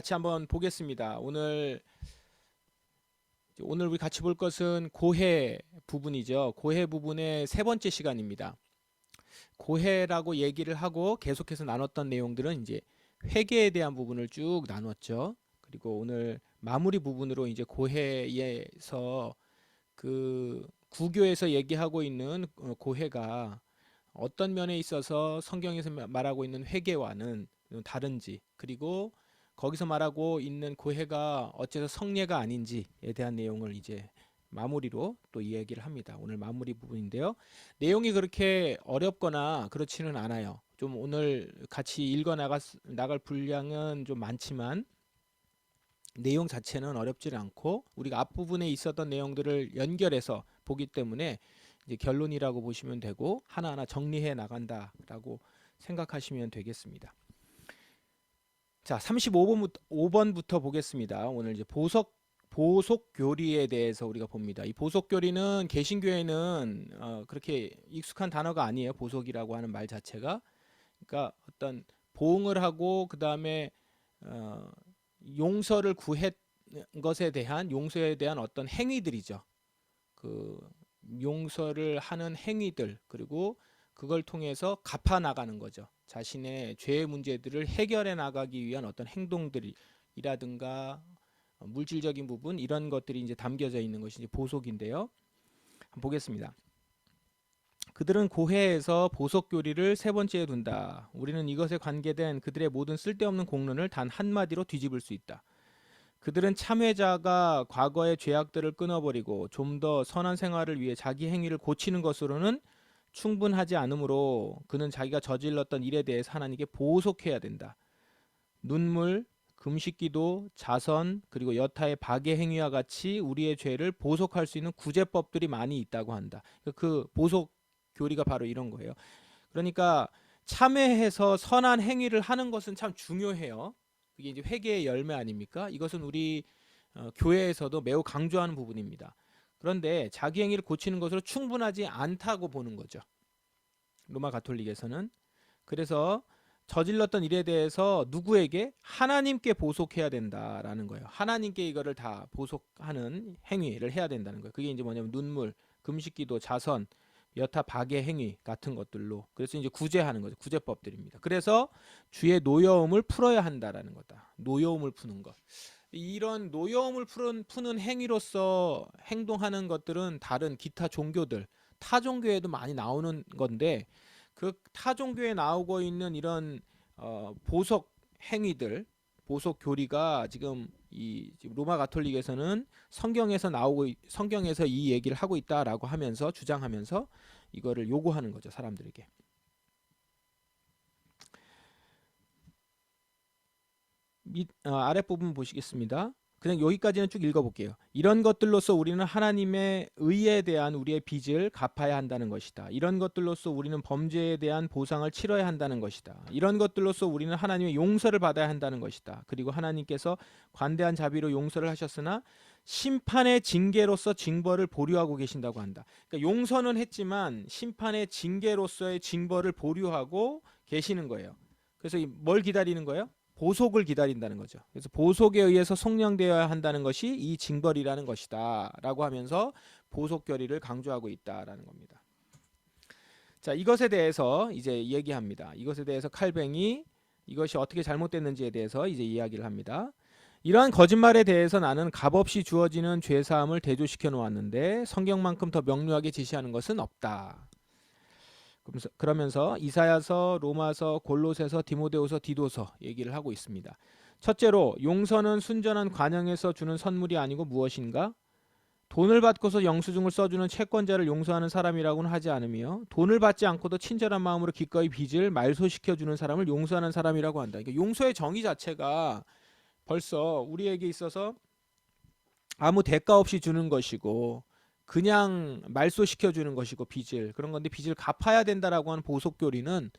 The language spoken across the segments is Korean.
같이 한번 보겠습니다. 오늘 우리 같이 볼 것은 고해 부분이죠. 고해 부분의 세 번째 시간입니다. 고해라고 얘기를 하고 계속해서 나눴던 내용들은 이제 회계에 대한 부분을 쭉 나눴죠. 그리고 오늘 마무리 부분으로 이제 고해에서 그 구교에서 얘기하고 있는 고해가 어떤 면에 있어서 성경에서 말하고 있는 회계와는 다른지, 그리고 거기서 말하고 있는 고해가 어째서 성례가 아닌지에 대한 내용을 이제 마무리로 또 이야기를 합니다. 오늘 마무리 부분인데요. 내용이 그렇게 어렵거나 그렇지는 않아요. 좀 오늘 같이 읽어 나갈 분량은 좀 많지만 내용 자체는 어렵지는 않고 우리가 앞부분에 있었던 내용들을 연결해서 보기 때문에 이제 결론이라고 보시면 되고 하나하나 정리해 나간다라고 생각하시면 되겠습니다. 자, 35번부터 보겠습니다. 오늘 이제 보속 교리에 대해서 우리가 봅니다. 이 보속 교리는 개신교에는 그렇게 익숙한 단어가 아니에요. 보속이라고 하는 말 자체가. 그러니까 어떤 보응을 하고 그 다음에 용서를 구했 것에 대한 용서에 대한 어떤 행위들이죠. 그 용서를 하는 행위들, 그리고 그걸 통해서 갚아 나가는 거죠. 자신의 죄의 문제들을 해결해 나가기 위한 어떤 행동들이라든가 물질적인 부분, 이런 것들이 이제 담겨져 있는 것이 이제 보속인데요. 한번 보겠습니다. 그들은 고해에서 보속 교리를 세 번째에 둔다. 우리는 이것에 관계된 그들의 모든 쓸데없는 공론을 단 한마디로 뒤집을 수 있다. 그들은 참회자가 과거의 죄악들을 끊어버리고 좀 더 선한 생활을 위해 자기 행위를 고치는 것으로는 충분하지 않으므로 그는 자기가 저질렀던 일에 대해서 하나님께 보속해야 된다. 눈물, 금식기도, 자선, 그리고 여타의 박해 행위와 같이 우리의 죄를 보속할 수 있는 구제법들이 많이 있다고 한다. 그 보속 교리가 바로 이런 거예요. 그러니까 참회해서 선한 행위를 하는 것은 참 중요해요. 그게 이제 회개의 열매 아닙니까? 이것은 우리 교회에서도 매우 강조하는 부분입니다. 그런데 자기 행위를 고치는 것으로 충분하지 않다고 보는 거죠. 로마 가톨릭에서는. 그래서 저질렀던 일에 대해서 누구에게? 하나님께 보속해야 된다라는 거예요. 하나님께 이거를 다 보속하는 행위를 해야 된다는 거예요. 그게 이제 뭐냐면 눈물, 금식기도, 자선, 여타 박해 행위 같은 것들로, 그래서 이제 구제하는 거죠. 구제법들입니다. 그래서 주의 노여움을 풀어야 한다라는 거다. 노여움을 푸는 것. 이런 노여움을 푸는 행위로서 행동하는 것들은 다른 기타 종교들, 타 종교에도 많이 나오는 건데, 그 타 종교에 나오고 있는 이런 보속 행위들, 보속 교리가 지금 로마 가톨릭에서는 성경에서 이 얘기를 하고 있다라고 하면서 주장하면서 이거를 요구하는 거죠, 사람들에게. 아랫부분 보시겠습니다. 그냥 여기까지는 쭉 읽어볼게요. 이런 것들로서 우리는 하나님의 의에 대한 우리의 빚을 갚아야 한다는 것이다. 이런 것들로서 우리는 범죄에 대한 보상을 치러야 한다는 것이다. 이런 것들로서 우리는 하나님의 용서를 받아야 한다는 것이다. 그리고 하나님께서 관대한 자비로 용서를 하셨으나 심판의 징계로서 징벌을 보류하고 계신다고 한다. 그러니까 용서는 했지만 심판의 징계로서의 징벌을 보류하고 계시는 거예요. 그래서 뭘 기다리는 거예요? 보속을 기다린다는 거죠. 그래서 보속에 의해서 속량되어야 한다는 것이 이 징벌이라는 것이다 라고 하면서 보속 교리를 강조하고 있다라는 겁니다. 자, 이것에 대해서 이제 얘기합니다. 이것에 대해서 칼뱅이 이것이 어떻게 잘못됐는지에 대해서 이제 이야기를 합니다. 이러한 거짓말에 대해서 나는 값없이 주어지는 죄사함을 대조시켜 놓았는데 성경만큼 더 명료하게 지시하는 것은 없다. 그러면서 이사야서, 로마서, 골로새서, 디모데후서, 디도서 얘기를 하고 있습니다. 첫째로 용서는 순전한 관영에서 주는 선물이 아니고 무엇인가? 돈을 받고서 영수증을 써주는 채권자를 용서하는 사람이라고는 하지 않으며 돈을 받지 않고도 친절한 마음으로 기꺼이 빚을 말소시켜주는 사람을 용서하는 사람이라고 한다. 그러니까 용서의 정의 자체가 벌써 우리에게 있어서 아무 대가 없이 주는 것이고 그냥 말소시켜 주는 것이고 빚을, 그런 건데 빚을 갚아야 된다라고 하는 보속 교리는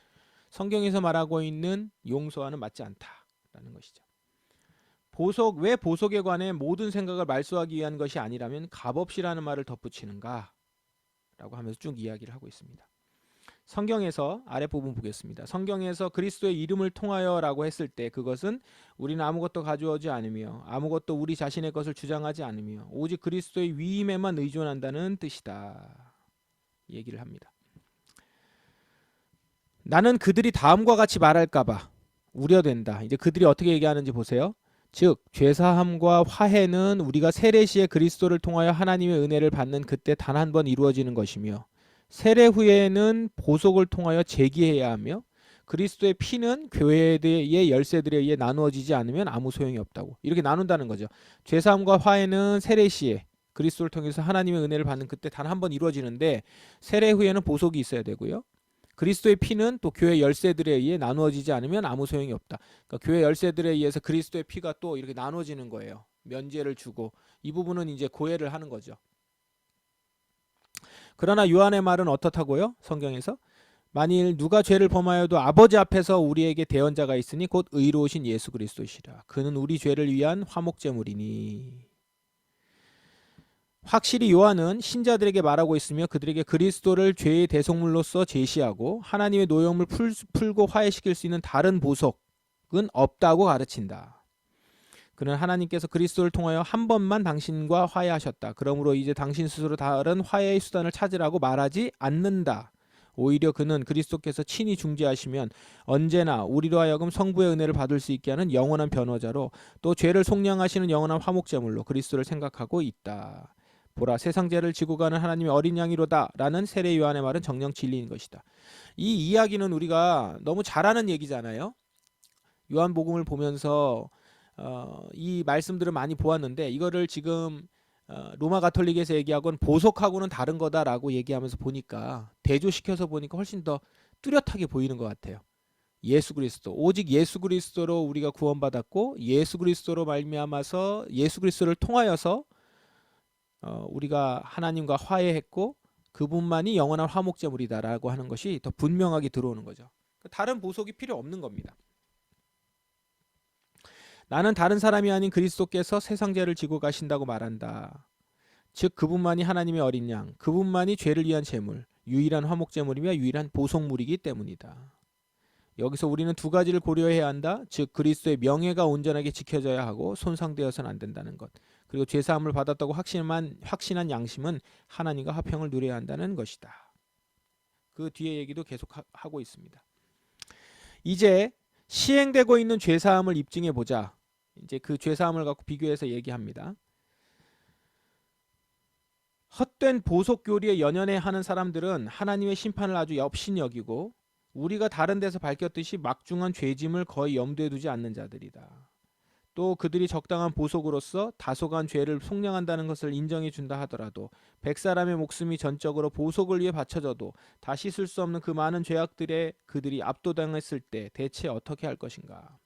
성경에서 말하고 있는 용서와는 맞지 않다라는 것이죠. 왜 보속에 관해 모든 생각을 말소하기 위한 것이 아니라면 값없이라는 말을 덧붙이는가? 라고 하면서 쭉 이야기를 하고 있습니다. 성경에서 아랫부분 보겠습니다. 성경에서 그리스도의 이름을 통하여라고 했을 때 그것은 우리는 아무것도 가져오지 않으며 아무것도 우리 자신의 것을 주장하지 않으며 오직 그리스도의 위임에만 의존한다는 뜻이다. 얘기를 합니다. 나는 그들이 다음과 같이 말할까봐 우려된다. 이제 그들이 어떻게 얘기하는지 보세요. 즉 죄사함과 화해는 우리가 세례 시에 그리스도를 통하여 하나님의 은혜를 받는 그때 단 한 번 이루어지는 것이며 세례 후에는 보속을 통하여 재기해야 하며 그리스도의 피는 교회의 열세들에 의해 나누어지지 않으면 아무 소용이 없다고. 이렇게 나눈다는 거죠. 죄사함과 화해는 세례 시에 그리스도를 통해서 하나님의 은혜를 받는 그때 단 한 번 이루어지는데 세례 후에는 보속이 있어야 되고요. 그리스도의 피는 또 교회 열세들에 의해 나누어지지 않으면 아무 소용이 없다. 그러니까 교회 열세들에 의해서 그리스도의 피가 또 이렇게 나눠지는 거예요. 면제를 주고 이 부분은 이제 고해를 하는 거죠. 그러나 요한의 말은 어떻다고요? 성경에서 만일 누가 죄를 범하여도 아버지 앞에서 우리에게 대언자가 있으니 곧 의로우신 예수 그리스도시라. 그는 우리 죄를 위한 화목제물이니. 확실히 요한은 신자들에게 말하고 있으며 그들에게 그리스도를 죄의 대속물로서 제시하고 하나님의 노여움을 풀고 화해시킬 수 있는 다른 보석은 없다고 가르친다. 그는 하나님께서 그리스도를 통하여 한 번만 당신과 화해하셨다. 그러므로 이제 당신 스스로 다른 화해의 수단을 찾으라고 말하지 않는다. 오히려 그는 그리스도께서 친히 중재하시면 언제나 우리로 하여금 성부의 은혜를 받을 수 있게 하는 영원한 변호자로 또 죄를 속량하시는 영원한 화목제물로 그리스도를 생각하고 있다. 보라 세상 죄를 지고 가는 하나님의 어린 양이로다 라는 세례 요한의 말은 정녕 진리인 것이다. 이 이야기는 우리가 너무 잘 아는 얘기잖아요. 요한복음을 보면서 이 말씀들을 많이 보았는데 이거를 지금 로마 가톨릭에서 얘기하고는 보석하고는 다른 거다라고 얘기하면서 보니까 대조시켜서 보니까 훨씬 더 뚜렷하게 보이는 것 같아요. 예수 그리스도 오직 예수 그리스도로 우리가 구원받았고 예수 그리스도로 말미암아서 예수 그리스도를 통하여서 우리가 하나님과 화해했고 그분만이 영원한 화목제물이다라고 하는 것이 더 분명하게 들어오는 거죠. 다른 보석이 필요 없는 겁니다. 나는 다른 사람이 아닌 그리스도께서 세상 죄를 지고 가신다고 말한다. 즉 그분만이 하나님의 어린 양, 그분만이 죄를 위한 제물, 유일한 화목제물이며 유일한 보속물이기 때문이다. 여기서 우리는 두 가지를 고려해야 한다. 즉 그리스도의 명예가 온전하게 지켜져야 하고 손상되어서는 안 된다는 것. 그리고 죄사함을 받았다고 확신한 양심은 하나님과 화평을 누려야 한다는 것이다. 그 뒤에 얘기도 계속 하고 있습니다. 이제 시행되고 있는 죄사함을 입증해 보자. 이제 그 죄사함을 갖고 비교해서 얘기합니다. 헛된 보속 교리에 연연해 하는 사람들은 하나님의 심판을 아주 엽신히 여기고 우리가 다른 데서 밝혔듯이 막중한 죄짐을 거의 염두에 두지 않는 자들이다. 또 그들이 적당한 보속으로서 다소간 죄를 속량한다는 것을 인정해 준다 하더라도 100사람의 목숨이 전적으로 보속을 위해 바쳐져도 다 씻을 수 없는 그 많은 죄악들에 그들이 압도당했을 때 대체 어떻게 할 것인가.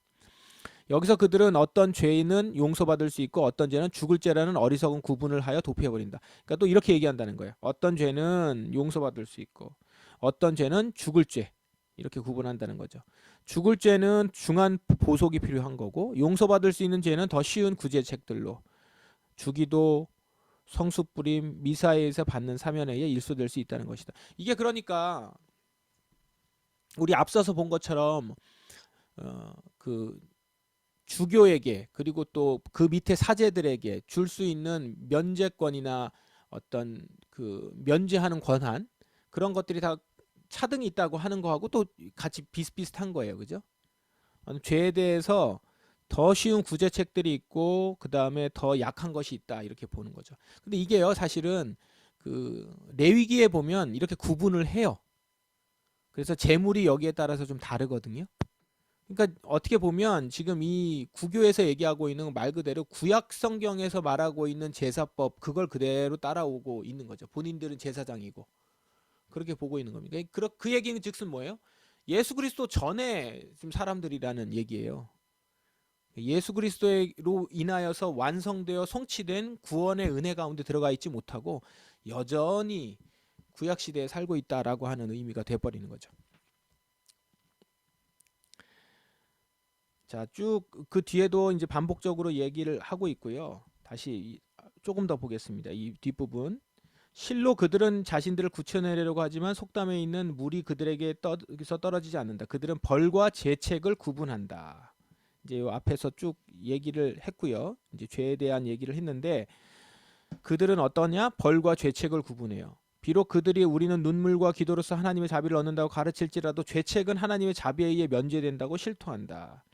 여기서 그들은 어떤 죄는 용서받을 수 있고 어떤 죄는 죽을 죄라는 어리석은 구분을 하여 도피해버린다. 그러니까 또 이렇게 얘기한다는 거예요. 어떤 죄는 용서받을 수 있고 어떤 죄는 죽을 죄 이렇게 구분한다는 거죠. 죽을 죄는 중한 보속이 필요한 거고 용서받을 수 있는 죄는 더 쉬운 구제책들로 주기도, 성수뿌림, 미사에서 받는 사면에 의해 일소될 수 있다는 것이다. 이게 그러니까 우리 앞서서 본 것처럼 그 주교에게 그리고 또 그 밑에 사제들에게 줄 수 있는 면제권이나 어떤 그 면제하는 권한 그런 것들이 다 차등이 있다고 하는 거하고 또 같이 비슷비슷한 거예요. 그죠? 죄에 대해서 더 쉬운 구제책들이 있고 그 다음에 더 약한 것이 있다 이렇게 보는 거죠. 근데 이게요 사실은 그 레위기에 보면 이렇게 구분을 해요. 그래서 제물이 여기에 따라서 좀 다르거든요. 그러니까 어떻게 보면 지금 이 구교에서 얘기하고 있는 말 그대로 구약 성경에서 말하고 있는 제사법 그걸 그대로 따라오고 있는 거죠. 본인들은 제사장이고 그렇게 보고 있는 겁니다. 그 얘기는 즉슨 뭐예요? 예수 그리스도 전에 지금 사람들이라는 얘기예요. 예수 그리스도로 인하여서 완성되어 성취된 구원의 은혜 가운데 들어가 있지 못하고 여전히 구약 시대에 살고 있다라고 하는 의미가 돼버리는 거죠. 자, 쭉 그 뒤에도 이제 반복적으로 얘기를 하고 있고요. 다시 조금 더 보겠습니다. 이 뒷부분. 실로 그들은 자신들을 굳혀내려고 하지만 속담에 있는 물이 그들에게 여기서 떨어지지 않는다. 그들은 벌과 죄책을 구분한다. 이제 요 앞에서 쭉 얘기를 했고요. 이제 죄에 대한 얘기를 했는데 그들은 어떠냐? 벌과 죄책을 구분해요. 비록 그들이 우리는 눈물과 기도로서 하나님의 자비를 얻는다고 가르칠지라도 죄책은 하나님의 자비에 의해 면제된다고 실토한다.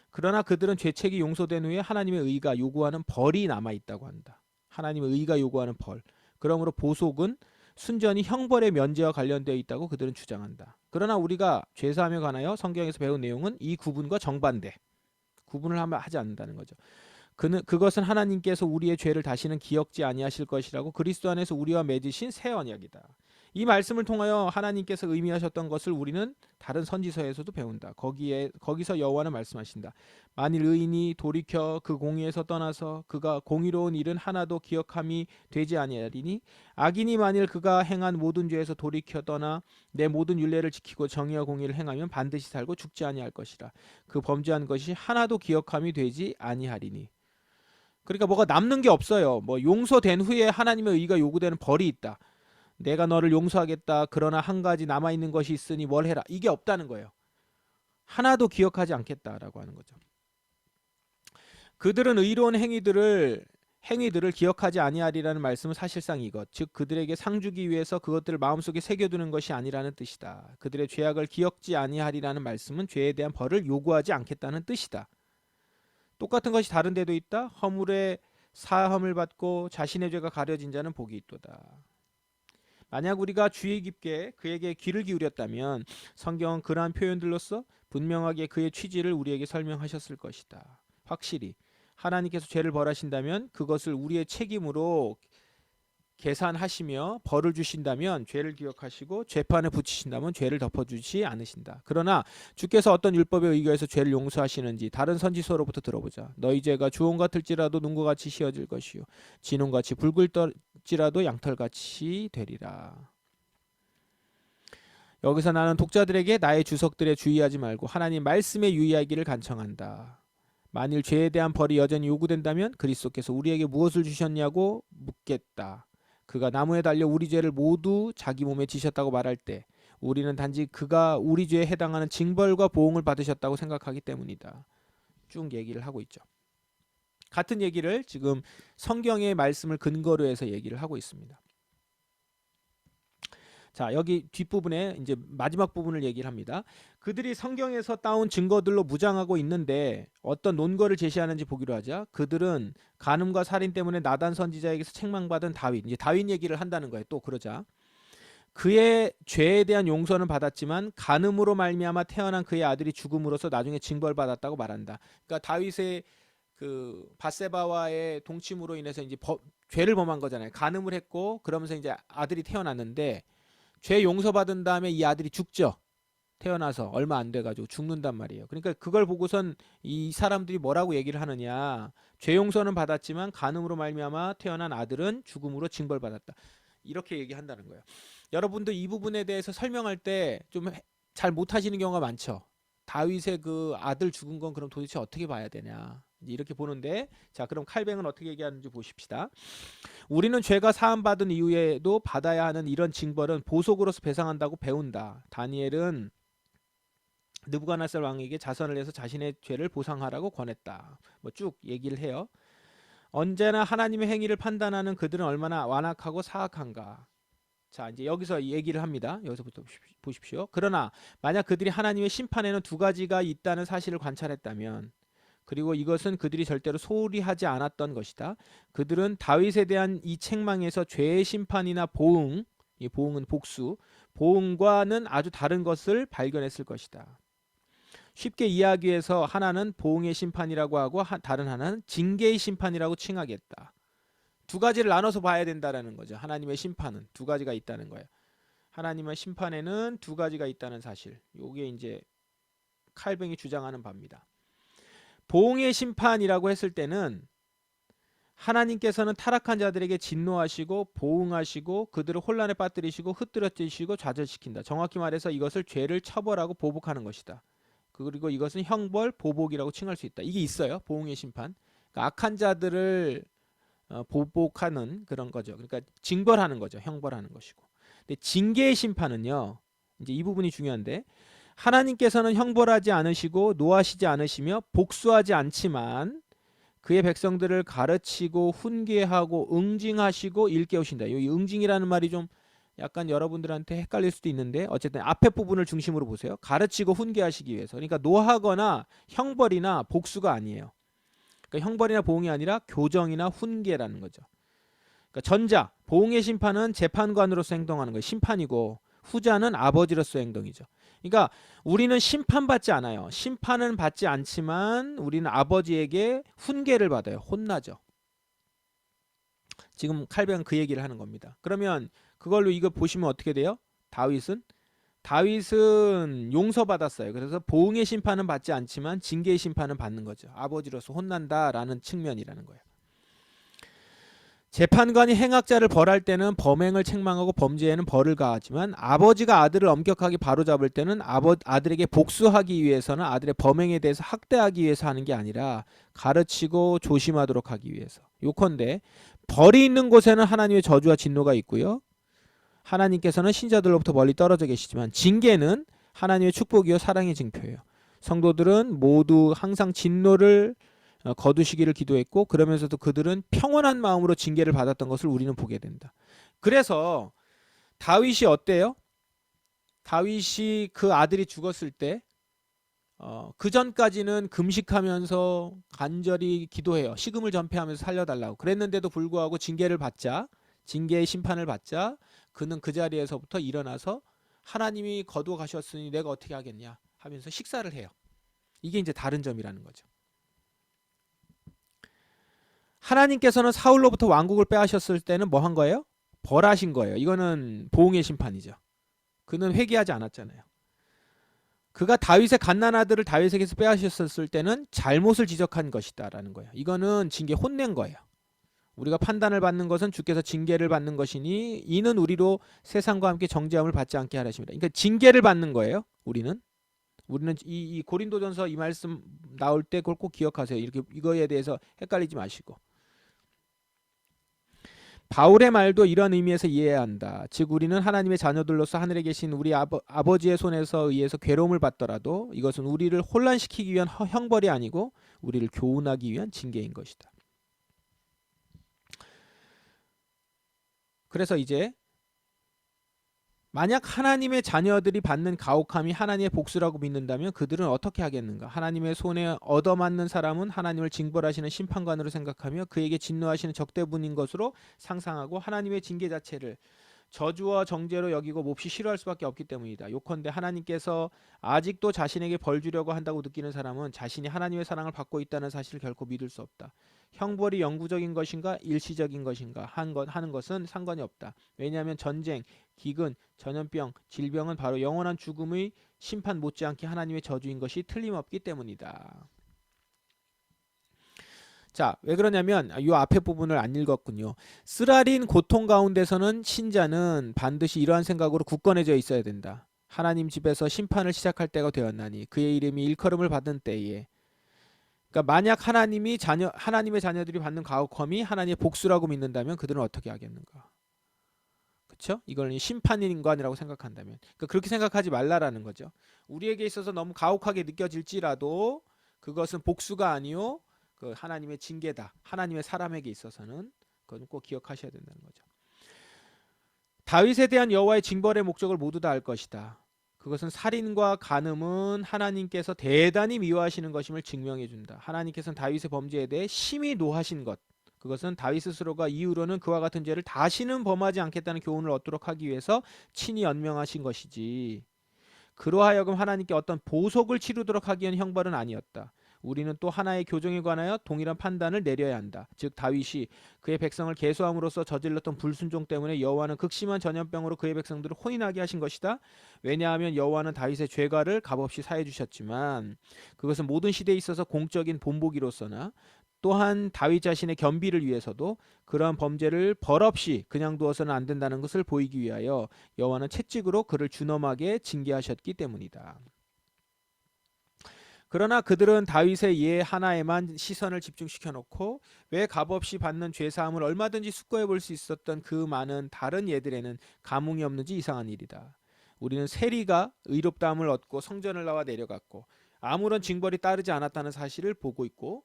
그러나 그들은 죄책이 용서된 후에 하나님의 의가 요구하는 벌이 남아있다고 한다. 하나님의 의가 요구하는 벌. 그러므로 보속은 순전히 형벌의 면제와 관련되어 있다고 그들은 주장한다. 그러나 우리가 죄사함에 관하여 성경에서 배운 내용은 이 구분과 정반대. 구분을 하지 않는다는 거죠. 그것은 하나님께서 우리의 죄를 다시는 기억지 아니하실 것이라고 그리스도 안에서 우리와 맺으신 새 언약이다. 이 말씀을 통하여 하나님께서 의미하셨던 것을 우리는 다른 선지서에서도 배운다. 거기서 여호와는 말씀하신다. 만일 의인이 돌이켜 그 공의에서 떠나서 그가 공의로운 일은 하나도 기억함이 되지 아니하리니 악인이 만일 그가 행한 모든 죄에서 돌이켜 떠나 내 모든 율례를 지키고 정의와 공의를 행하면 반드시 살고 죽지 아니할 것이라. 그 범죄한 것이 하나도 기억함이 되지 아니하리니. 그러니까 뭐가 남는 게 없어요. 뭐 용서된 후에 하나님의 의가 요구되는 벌이 있다. 내가 너를 용서하겠다. 그러나 한 가지 남아있는 것이 있으니 뭘 해라. 이게 없다는 거예요. 하나도 기억하지 않겠다라고 하는 거죠. 그들은 의로운 행위들을 기억하지 아니하리라는 말씀은 사실상 이것, 즉 그들에게 상 주기 위해서 그것들을 마음속에 새겨두는 것이 아니라는 뜻이다. 그들의 죄악을 기억지 아니하리라는 말씀은 죄에 대한 벌을 요구하지 않겠다는 뜻이다. 똑같은 것이 다른 데도 있다. 허물의 사함을 받고 자신의 죄가 가려진 자는 복이 있도다. 만약 우리가 주의 깊게 그에게 귀를 기울였다면 성경은 그러한 표현들로서 분명하게 그의 취지를 우리에게 설명하셨을 것이다. 확실히 하나님께서 죄를 벌하신다면 그것을 우리의 책임으로 계산하시며 벌을 주신다면 죄를 기억하시고 재판에 붙이신다면 죄를 덮어주지 않으신다. 그러나 주께서 어떤 율법에 의거해서 죄를 용서하시는지 다른 선지서로부터 들어보자. 너희 죄가 주홍 같을지라도 눈과 같이 씌어질 것이요 진홍같이 붉을 떨지라도 양털같이 되리라. 여기서 나는 독자들에게 나의 주석들에 주의하지 말고 하나님 말씀에 유의하기를 간청한다. 만일 죄에 대한 벌이 여전히 요구된다면 그리스도께서 우리에게 무엇을 주셨냐고 묻겠다. 그가 나무에 달려 우리 죄를 모두 자기 몸에 지셨다고 말할 때 우리는 단지 그가 우리 죄에 해당하는 징벌과 보응을 받으셨다고 생각하기 때문이다. 쭉 얘기를 하고 있죠. 같은 얘기를 지금 성경의 말씀을 근거로 해서 얘기를 하고 있습니다. 자, 여기 뒷부분에 이제 마지막 부분을 얘기를 합니다. 그들이 성경에서 따온 증거들로 무장하고 있는데 어떤 논거를 제시하는지 보기로 하자. 그들은 간음과 살인 때문에 나단 선지자에게서 책망받은 다윗, 이제 다윗 얘기를 한다는 거예요. 또 그러자. 그의 죄에 대한 용서는 받았지만 간음으로 말미암아 태어난 그의 아들이 죽음으로써 나중에 징벌받았다고 말한다. 그러니까 다윗의 그 밧세바와의 동침으로 인해서 이제 죄를 범한 거잖아요. 간음을 했고 그러면서 이제 아들이 태어났는데 죄 용서받은 다음에 이 아들이 죽죠. 태어나서 얼마 안 돼가지고 죽는단 말이에요. 그러니까 그걸 보고선 이 사람들이 뭐라고 얘기를 하느냐. 죄 용서는 받았지만 간음으로 말미암아 태어난 아들은 죽음으로 징벌받았다. 이렇게 얘기한다는 거예요. 여러분도 이 부분에 대해서 설명할 때 좀 잘 못하시는 경우가 많죠. 다윗의 그 아들 죽은 건 그럼 도대체 어떻게 봐야 되냐. 이렇게 보는데 자 그럼 칼뱅은 어떻게 얘기하는지 보십시다. 우리는 죄가 사함받은 이후에도 받아야 하는 이런 징벌은 보속으로서 배상한다고 배운다. 다니엘은 느부갓네살 왕에게 자선을 해서 자신의 죄를 보상하라고 권했다. 뭐 쭉 얘기를 해요. 언제나 하나님의 행위를 판단하는 그들은 얼마나 완악하고 사악한가. 자 이제 여기서 얘기를 합니다. 여기서부터 보십시오. 그러나 만약 그들이 하나님의 심판에는 두 가지가 있다는 사실을 관찰했다면 그리고 이것은 그들이 절대로 소홀히 하지 않았던 것이다. 그들은 다윗에 대한 이 책망에서 죄의 심판이나 보응, 이 보응은 복수, 보응과는 아주 다른 것을 발견했을 것이다. 쉽게 이해하기 위해서 하나는 보응의 심판이라고 하고 다른 하나는 징계의 심판이라고 칭하겠다. 두 가지를 나눠서 봐야 된다는 거죠. 하나님의 심판은 두 가지가 있다는 거예요. 하나님의 심판에는 두 가지가 있다는 사실. 이게 이제 칼뱅이 주장하는 바입니다. 보응의 심판이라고 했을 때는 하나님께서는 타락한 자들에게 진노하시고 보응하시고 그들을 혼란에 빠뜨리시고 흩뜨려지시고 좌절시킨다. 정확히 말해서 이것을 죄를 처벌하고 보복하는 것이다. 그리고 이것은 형벌, 보복이라고 칭할 수 있다. 이게 있어요. 보응의 심판. 그러니까 악한 자들을 보복하는 그런 거죠. 그러니까 징벌하는 거죠. 형벌하는 것이고. 근데 징계의 심판은요. 이제 이 부분이 중요한데 하나님께서는 형벌하지 않으시고 노하시지 않으시며 복수하지 않지만 그의 백성들을 가르치고 훈계하고 응징하시고 일깨우신다. 이 응징이라는 말이 좀 약간 여러분들한테 헷갈릴 수도 있는데 어쨌든 앞에 부분을 중심으로 보세요. 가르치고 훈계하시기 위해서. 그러니까 노하거나 형벌이나 복수가 아니에요. 그러니까 형벌이나 보응이 아니라 교정이나 훈계라는 거죠. 그러니까 전자 보응의 심판은 재판관으로서 행동하는 거예요. 심판이고 후자는 아버지로서 행동이죠. 그러니까 우리는 심판받지 않아요. 심판은 받지 않지만 우리는 아버지에게 훈계를 받아요. 혼나죠. 지금 칼뱅은 그 얘기를 하는 겁니다. 그러면 그걸로 이거 보시면 어떻게 돼요? 다윗은 용서받았어요. 그래서 보응의 심판은 받지 않지만 징계의 심판은 받는 거죠. 아버지로서 혼난다라는 측면이라는 거예요. 재판관이 행악자를 벌할 때는 범행을 책망하고 범죄에는 벌을 가하지만 아버지가 아들을 엄격하게 바로잡을 때는 아들에게 복수하기 위해서는 아들의 범행에 대해서 학대하기 위해서 하는 게 아니라 가르치고 조심하도록 하기 위해서. 요컨대 벌이 있는 곳에는 하나님의 저주와 진노가 있고요. 하나님께서는 신자들로부터 멀리 떨어져 계시지만 징계는 하나님의 축복이요 사랑의 징표예요. 성도들은 모두 항상 진노를 거두시기를 기도했고 그러면서도 그들은 평온한 마음으로 징계를 받았던 것을 우리는 보게 된다. 그래서 다윗이 어때요? 다윗이 그 아들이 죽었을 때 그 전까지는 금식하면서 간절히 기도해요. 식음을 전폐하면서 살려달라고. 그랬는데도 불구하고 징계의 심판을 받자 그는 그 자리에서부터 일어나서 하나님이 거두어 가셨으니 내가 어떻게 하겠냐 하면서 식사를 해요. 이게 이제 다른 점이라는 거죠. 하나님께서는 사울로부터 왕국을 빼앗으셨을 때는 뭐 한 거예요? 벌하신 거예요. 이거는 보응의 심판이죠. 그는 회개하지 않았잖아요. 그가 다윗의 갓난 아들을 다윗에게서 빼앗으셨을 때는 잘못을 지적한 것이다라는 거예요. 이거는 징계 혼낸 거예요. 우리가 판단을 받는 것은 주께서 징계를 받는 것이니 이는 우리로 세상과 함께 정죄함을 받지 않게 하라십니다. 그러니까 징계를 받는 거예요. 우리는 이 고린도전서 이 말씀 나올 때 그걸 꼭 기억하세요. 이렇게 이거에 대해서 헷갈리지 마시고. 바울의 말도 이런 의미에서 이해해야 한다. 즉 우리는 하나님의 자녀들로서 하늘에 계신 우리 아버지의 손에서 의해서 괴로움을 받더라도 이것은 우리를 혼란시키기 위한 형벌이 아니고 우리를 교훈하기 위한 징계인 것이다. 그래서 이제 만약 하나님의 자녀들이 받는 가혹함이 하나님의 복수라고 믿는다면 그들은 어떻게 하겠는가? 하나님의 손에 얻어맞는 사람은 하나님을 징벌하시는 심판관으로 생각하며 그에게 진노하시는 적대분인 것으로 상상하고 하나님의 징계 자체를 저주와 정죄로 여기고 몹시 싫어할 수밖에 없기 때문이다. 요컨대 하나님께서 아직도 자신에게 벌 주려고 한다고 느끼는 사람은 자신이 하나님의 사랑을 받고 있다는 사실을 결코 믿을 수 없다. 형벌이 영구적인 것인가 일시적인 것인가 하는 것은 상관이 없다. 왜냐하면 전쟁, 기근, 전염병, 질병은 바로 영원한 죽음의 심판 못지않게 하나님의 저주인 것이 틀림없기 때문이다. 자, 왜 그러냐면 이 앞에 부분을 안 읽었군요. 쓰라린 고통 가운데서는 신자는 반드시 이러한 생각으로 굳건해져 있어야 된다. 하나님 집에서 심판을 시작할 때가 되었나니 그의 이름이 일컬음을 받은 때에. 그러니까 만약 하나님의 자녀들이 받는 가혹함이 하나님의 복수라고 믿는다면 그들은 어떻게 하겠는가? 그렇죠? 이걸 심판인관이라고 생각한다면. 그러니까 그렇게 생각하지 말라라는 거죠. 우리에게 있어서 너무 가혹하게 느껴질지라도 그것은 복수가 아니요 그 하나님의 징계다. 하나님의 사람에게 있어서는 그건 꼭 기억하셔야 된다는 거죠. 다윗에 대한 여호와의 징벌의 목적을 모두 다 알 것이다. 그것은 살인과 간음은 하나님께서 대단히 미워하시는 것임을 증명해 준다. 하나님께서는 다윗의 범죄에 대해 심히 노하신 것. 그것은 다윗 스스로가 이후로는 그와 같은 죄를 다시는 범하지 않겠다는 교훈을 얻도록 하기 위해서 친히 연명하신 것이지. 그로하여금 하나님께 어떤 보속을 치르도록 하기 위한 형벌은 아니었다. 우리는 또 하나의 교정에 관하여 동일한 판단을 내려야 한다. 즉 다윗이 그의 백성을 계수함으로써 저질렀던 불순종 때문에 여호와는 극심한 전염병으로 그의 백성들을 혼인하게 하신 것이다. 왜냐하면 여호와는 다윗의 죄가를 값없이 사해 주셨지만 그것은 모든 시대에 있어서 공적인 본보기로서나 또한 다윗 자신의 겸비를 위해서도 그러한 범죄를 벌없이 그냥 두어서는 안 된다는 것을 보이기 위하여 여호와는 채찍으로 그를 준엄하게 징계하셨기 때문이다. 그러나 그들은 다윗의 예 하나에만 시선을 집중시켜 놓고 왜 값없이 받는 죄사함을 얼마든지 숙고해 볼 수 있었던 그 많은 다른 예들에는 감흥이 없는지 이상한 일이다. 우리는 세리가 의롭다함을 얻고 성전을 나와 내려갔고 아무런 징벌이 따르지 않았다는 사실을 보고 있고,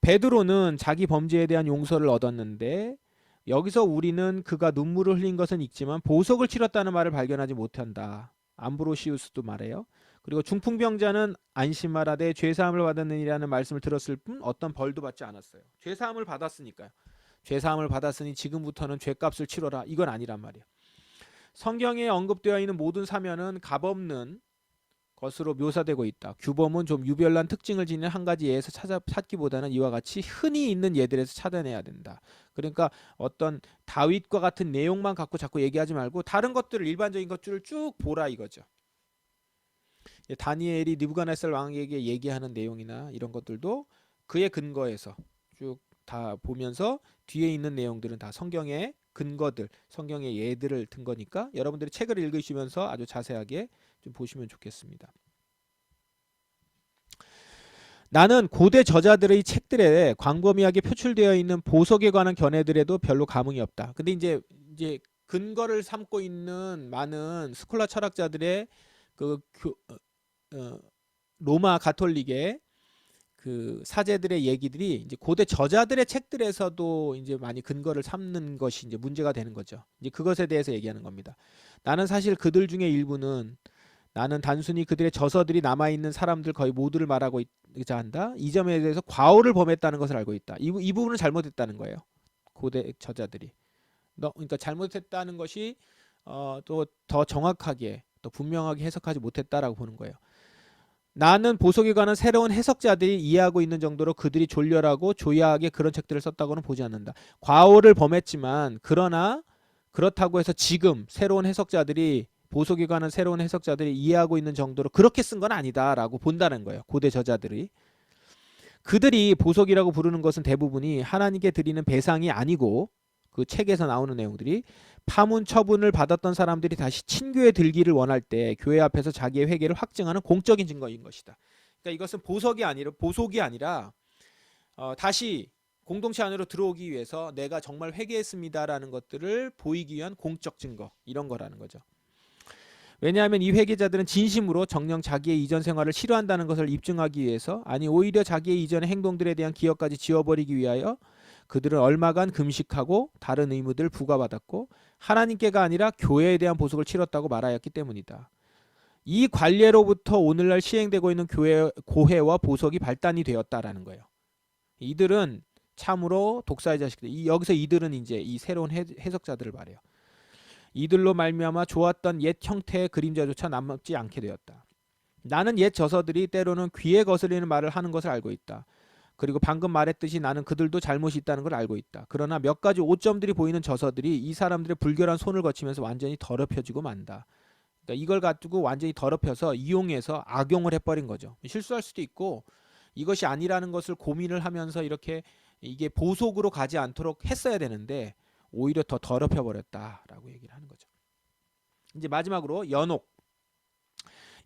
베드로는 자기 범죄에 대한 용서를 얻었는데 여기서 우리는 그가 눈물을 흘린 것은 있지만 보석을 치렀다는 말을 발견하지 못한다. 암브로시우스도 말해요. 그리고 중풍병자는 안심하라되 죄사함을 받았느니라는 말씀을 들었을 뿐 어떤 벌도 받지 않았어요. 죄사함을 받았으니까요. 죄사함을 받았으니 지금부터는 죄값을 치러라, 이건 아니란 말이에요. 성경에 언급되어 있는 모든 사면은 값없는 것으로 묘사되고 있다. 규범은 좀 유별난 특징을 지닌 한 가지 예에서 찾기보다는 이와 같이 흔히 있는 예들에서 찾아내야 된다. 그러니까 어떤 다윗과 같은 내용만 갖고 자꾸 얘기하지 말고 다른 것들을, 일반적인 것들을 쭉 보라 이거죠. 다니엘이 느부갓네살 왕에게 얘기하는 내용이나 이런 것들도 그의 근거에서 쭉 다 보면서 뒤에 있는 내용들은 다 성경의 근거들, 성경의 예들을 든 거니까 여러분들이 책을 읽으시면서 아주 자세하게 좀 보시면 좋겠습니다. 나는 고대 저자들의 책들에 광범위하게 표출되어 있는 보석에 관한 견해들에도 별로 감흥이 없다. 근데 이제 근거를 삼고 있는 많은 스콜라 철학자들의 그 로마 가톨릭의 그 사제들의 얘기들이 이제 고대 저자들의 책들에서도 이제 많이 근거를 삼는 것이 이제 문제가 되는 거죠. 이제 그것에 대해서 얘기하는 겁니다. 나는 사실 그들 중에 일부는, 나는 단순히 그들의 저서들이 남아있는 사람들 거의 모두를 말하고 있자 한다. 이 점에 대해서 과오를 범했다는 것을 알고 있다. 이 부분은 잘못했다는 거예요. 고대 저자들이. 그러니까 잘못했다는 것이 또 더 정확하게 또 분명하게 해석하지 못했다라고 보는 거예요. 나는 보석에 관한 새로운 해석자들이 이해하고 있는 정도로 그들이 졸렬하고 조야하게 그런 책들을 썼다고는 보지 않는다. 과오를 범했지만 그러나 그렇다고 해서 지금 새로운 해석자들이, 보석에 관한 새로운 해석자들이 이해하고 있는 정도로 그렇게 쓴 건 아니다라고 본다는 거예요. 고대 저자들이. 그들이 보석이라고 부르는 것은 대부분이 하나님께 드리는 배상이 아니고, 그 책에서 나오는 내용들이 파문 처분을 받았던 사람들이 다시 친교에 들기를 원할 때 교회 앞에서 자기의 회개를 확증하는 공적인 증거인 것이다. 그러니까 이것은 보석이 아니라 다시 공동체 안으로 들어오기 위해서 내가 정말 회개했습니다라는 것들을 보이기 위한 공적 증거, 이런 거라는 거죠. 왜냐하면 이 회개자들은 진심으로 정녕 자기의 이전 생활을 싫어한다는 것을 입증하기 위해서, 아니 오히려 자기의 이전의 행동들에 대한 기억까지 지워버리기 위하여 그들은 얼마간 금식하고 다른 의무들을 부과받았고 하나님께가 아니라 교회에 대한 보석을 치렀다고 말하였기 때문이다. 이 관례로부터 오늘날 시행되고 있는 고해와 보석이 발단이 되었다라는 거예요. 이들은 참으로 독사의 자식들. 여기서 이들은 이제 이 새로운 해석자들을 말해요. 이들로 말미암아 좋았던 옛 형태의 그림자조차 남지 않게 되었다. 나는 옛 저서들이 때로는 귀에 거슬리는 말을 하는 것을 알고 있다. 그리고 방금 말했듯이 나는 그들도 잘못이 있다는 걸 알고 있다. 그러나 몇 가지 오점들이 보이는 저서들이 이 사람들의 불결한 손을 거치면서 완전히 더럽혀지고 만다. 그러니까 이걸 가지고 완전히 더럽혀서 이용해서 악용을 해버린 거죠. 실수할 수도 있고 이것이 아니라는 것을 고민을 하면서 이렇게 이게 보속으로 가지 않도록 했어야 되는데 오히려 더 더럽혀버렸다라고 얘기를 하는 거죠. 이제 마지막으로 연옥.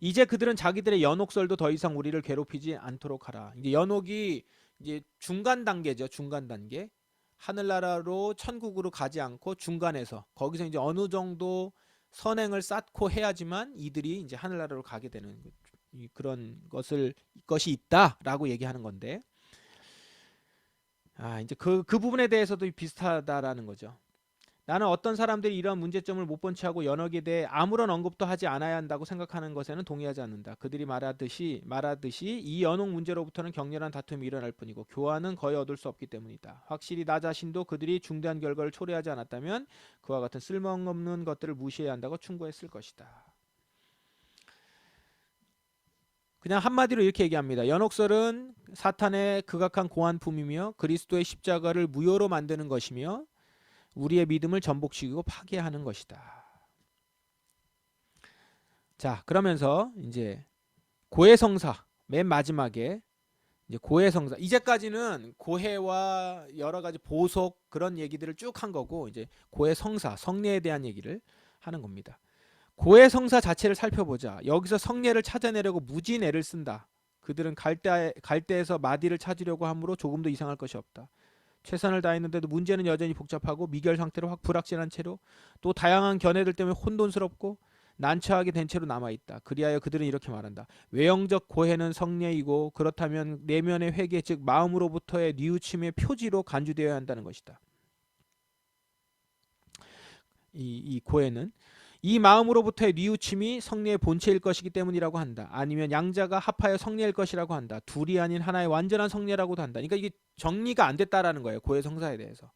이제 그들은 자기들의 연옥설도 더 이상 우리를 괴롭히지 않도록 하라. 이제 연옥이 이제 중간 단계죠. 중간 단계. 하늘나라로 천국으로 가지 않고 중간에서, 거기서 이제 어느 정도 선행을 쌓고 해야지만 이들이 이제 하늘나라로 가게 되는 그런 것이 있다라고 얘기하는 건데, 이제 그 부분에 대해서도 비슷하다라는 거죠. 나는 어떤 사람들이 이런 문제점을 못 본 채하고 연옥에 대해 아무런 언급도 하지 않아야 한다고 생각하는 것에는 동의하지 않는다. 그들이 말하듯이 이 연옥 문제로부터는 격렬한 다툼이 일어날 뿐이고 교화는 거의 얻을 수 없기 때문이다. 확실히 나 자신도 그들이 중대한 결과를 초래하지 않았다면 그와 같은 쓸모없는 것들을 무시해야 한다고 충고했을 것이다. 그냥 한마디로 이렇게 얘기합니다. 연옥설은 사탄의 극악한 고안품이며 그리스도의 십자가를 무효로 만드는 것이며 우리의 믿음을 전복시키고 파괴하는 것이다. 자, 그러면서 이제 고해성사, 맨 마지막에 이제 고해성사. 이제까지는 고해와 여러 가지 보석 그런 얘기들을 쭉 한 거고, 이제 고해성사, 성례에 대한 얘기를 하는 겁니다. 고해성사 자체를 살펴보자. 여기서 성례를 찾아내려고 무진 애를 쓴다. 그들은 갈대에서 마디를 찾으려고 하므로 조금도 이상할 것이 없다. 최선을 다했는데도 문제는 여전히 복잡하고 미결 상태로 확 불확실한 채로 또 다양한 견해들 때문에 혼돈스럽고 난처하게 된 채로 남아있다. 그리하여 그들은 이렇게 말한다. 외형적 고해는 성례이고 그렇다면 내면의 회개 즉 마음으로부터의 뉘우침의 표지로 간주되어야 한다는 것이다. 이 고해는 이 마음으로부터의 뉘우침이 성례의 본체일 것이기 때문이라고 한다. 아니면 양자가 합하여 성례일 것이라고 한다. 둘이 아닌 하나의 완전한 성례라고도 한다. 그러니까 이게 정리가 안 됐다라는 거예요. 고해 성사에 대해서.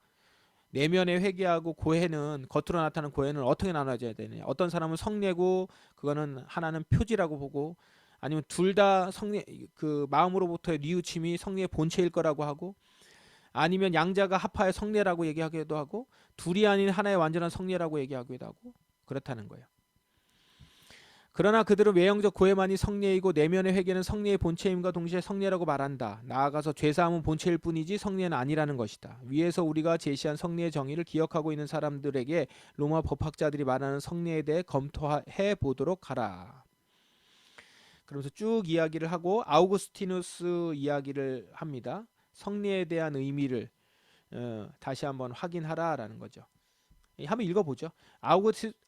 내면의 회개하고 고해는 겉으로 나타나는 고해는 어떻게 나눠져야 되느냐. 어떤 사람은 성례고 그거는 하나는 표지라고 보고 아니면 둘 다 성례 그 마음으로부터의 뉘우침이 성례의 본체일 거라고 하고 아니면 양자가 합하여 성례라고 얘기하기도 하고 둘이 아닌 하나의 완전한 성례라고 얘기하기도 하고 그렇다는 거예요. 그러나 그들은 외형적 고해만이 성례이고 내면의 회개는 성례의 본체임과 동시에 성례라고 말한다. 나아가서 죄사함은 본체일 뿐이지 성례는 아니라는 것이다. 위에서 우리가 제시한 성례의 정의를 기억하고 있는 사람들에게 로마 법학자들이 말하는 성례에 대해 검토해 보도록 하라. 그러면서 쭉 이야기를 하고 아우구스티누스 이야기를 합니다. 성례에 대한 의미를 다시 한번 확인하라라는 거죠. 한번 읽어보죠.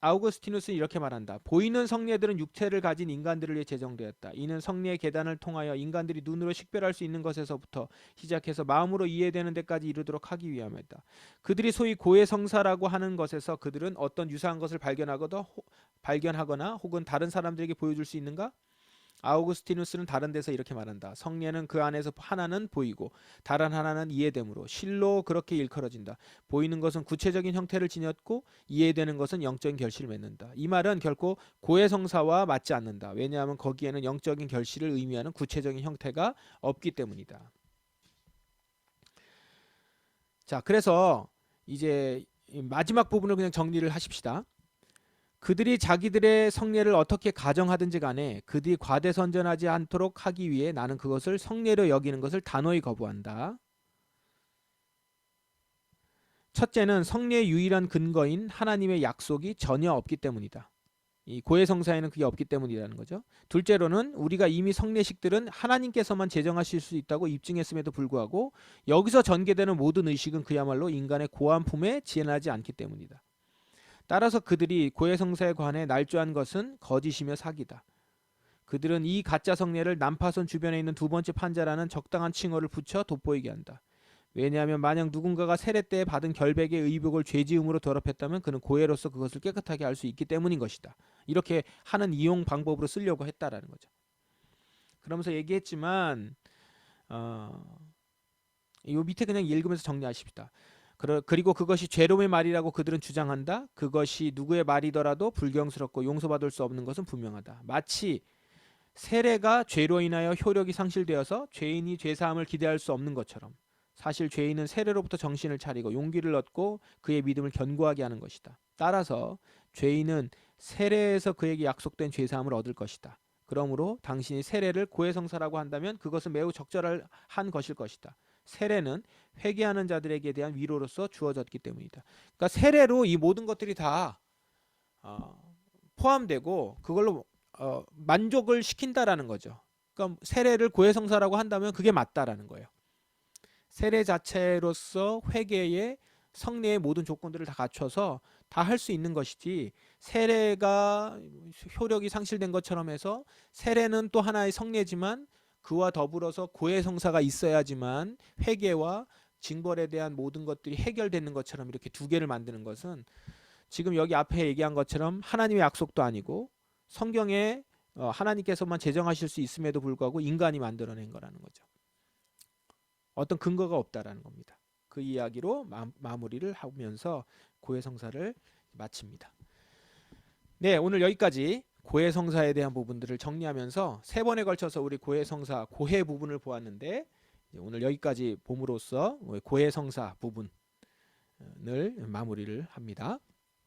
아우구스티누스는 이렇게 말한다. 보이는 성례들은 육체를 가진 인간들을 위해 제정되었다. 이는 성례의 계단을 통하여 인간들이 눈으로 식별할 수 있는 것에서부터 시작해서 마음으로 이해되는 데까지 이르도록 하기 위함이다. 그들이 소위 고해성사라고 하는 것에서 그들은 어떤 유사한 것을 발견하거나 혹은 다른 사람들에게 보여줄 수 있는가? 아우구스티누스는 다른 데서 이렇게 말한다. 성례는 그 안에서 하나는 보이고 다른 하나는 이해됨으로 실로 그렇게 일컬어진다. 보이는 것은 구체적인 형태를 지녔고 이해되는 것은 영적인 결실을 맺는다. 이 말은 결코 고해성사와 맞지 않는다. 왜냐하면 거기에는 영적인 결실을 의미하는 구체적인 형태가 없기 때문이다. 자, 그래서 이제 마지막 부분을 그냥 정리를 하십시다. 그들이 자기들의 성례를 어떻게 가정하든지 간에 그들이 과대선전하지 않도록 하기 위해 나는 그것을 성례로 여기는 것을 단호히 거부한다. 첫째는 성례의 유일한 근거인 하나님의 약속이 전혀 없기 때문이다. 이 고해성사에는 그게 없기 때문이라는 거죠. 둘째로는 우리가 이미 성례식들은 하나님께서만 제정하실 수 있다고 입증했음에도 불구하고 여기서 전개되는 모든 의식은 그야말로 인간의 고안 품에 지나지 않기 때문이다. 따라서 그들이 고해성사에 관해 날조한 것은 거짓이며 사기다. 그들은 이 가짜 성례를 난파선 주변에 있는 두 번째 판자라는 적당한 칭호를 붙여 돋보이게 한다. 왜냐하면 만약 누군가가 세례 때 받은 결백의 의복을 죄지음으로 더럽혔다면 그는 고해로서 그것을 깨끗하게 할 수 있기 때문인 것이다. 이렇게 하는 이용 방법으로 쓰려고 했다라는 거죠. 그러면서 얘기했지만 이 밑에 그냥 읽으면서 정리하십시다. 그리고 그것이 죄로의 말이라고 그들은 주장한다. 그것이 누구의 말이더라도 불경스럽고 용서받을 수 없는 것은 분명하다. 마치 세례가 죄로 인하여 효력이 상실되어서 죄인이 죄사함을 기대할 수 없는 것처럼 사실 죄인은 세례로부터 정신을 차리고 용기를 얻고 그의 믿음을 견고하게 하는 것이다. 따라서 죄인은 세례에서 그에게 약속된 죄사함을 얻을 것이다. 그러므로 당신이 세례를 고해성사라고 한다면 그것은 매우 적절한 것일 것이다. 세례는 회개하는 자들에게 대한 위로로서 주어졌기 때문이다. 그러니까 세례로 이 모든 것들이 다 포함되고 그걸로 만족을 시킨다라는 거죠. 그러니까 세례를 고해성사라고 한다면 그게 맞다라는 거예요. 세례 자체로서 회개의 성례의 모든 조건들을 다 갖춰서 다 할 수 있는 것이지 세례가 효력이 상실된 것처럼 해서 세례는 또 하나의 성례지만 그와 더불어서 고해성사가 있어야지만 회개와 징벌에 대한 모든 것들이 해결되는 것처럼 이렇게 두 개를 만드는 것은 지금 여기 앞에 얘기한 것처럼 하나님의 약속도 아니고 성경에 하나님께서만 제정하실 수 있음에도 불구하고 인간이 만들어낸 거라는 거죠. 어떤 근거가 없다라는 겁니다. 그 이야기로 마무리를 하면서 고해성사를 마칩니다. 네, 오늘 여기까지 고해성사에 대한 부분들을 정리하면서 세 번에 걸쳐서 우리 고해성사 고해 부분을 보았는데 오늘 여기까지 봄으로써 고해성사 부분을 마무리를 합니다.